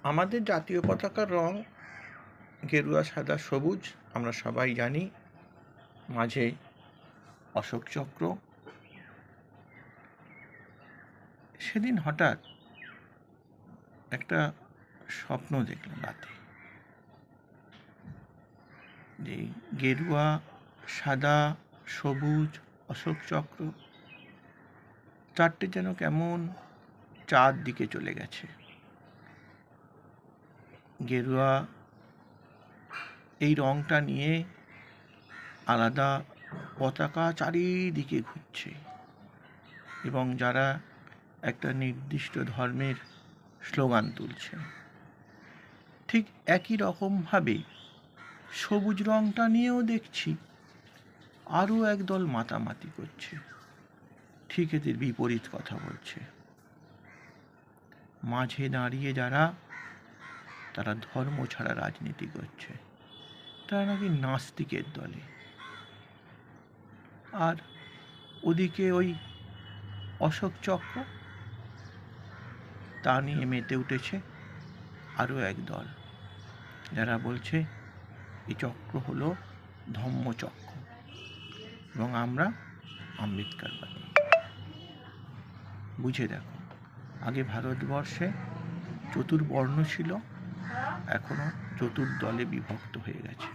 আমাদের জাতীয় পতাকার রং গেরুয়া, সাদা, সবুজ। আমরা সবাই জানি। মাঝে অশোক চক্র। সেদিন হঠাৎ একটা স্বপ্ন দেখলাম রাতে, যে গেরুয়া, সাদা, সবুজ, অশোক চক্র চারটে যেন কেমন চার দিকে চলে গেছে। গেরুয়া এই রংটা নিয়ে আলাদা পতাকা চারিদিকে ঘুরছে, এবং যারা একটা নির্দিষ্ট ধর্মের স্লোগান তুলছে। ঠিক একই রকমভাবে সবুজ রংটা নিয়েও দেখছি আরও একদল মাতামাতি করছে, ঠিক এদের বিপরীত কথা বলছে। মাঝে দাঁড়িয়ে যারা, তারা ধর্ম ছাড়া রাজনীতি করছে, তারা নাকি নাস্তিকের দলে। আর ওদিকে ওই অশোক চক্র, তা নিয়ে মেতে উঠেছে আরও এক দল, যারা বলছে এই চক্র হলো ধম্মচক্র এবং আমরা আম্বেদকরবাদী। বুঝে দেখো, আগে ভারতবর্ষে চতুর্বর্ণ ছিল, এখনো চতুর্দলে বিভক্ত হয়ে গেছে।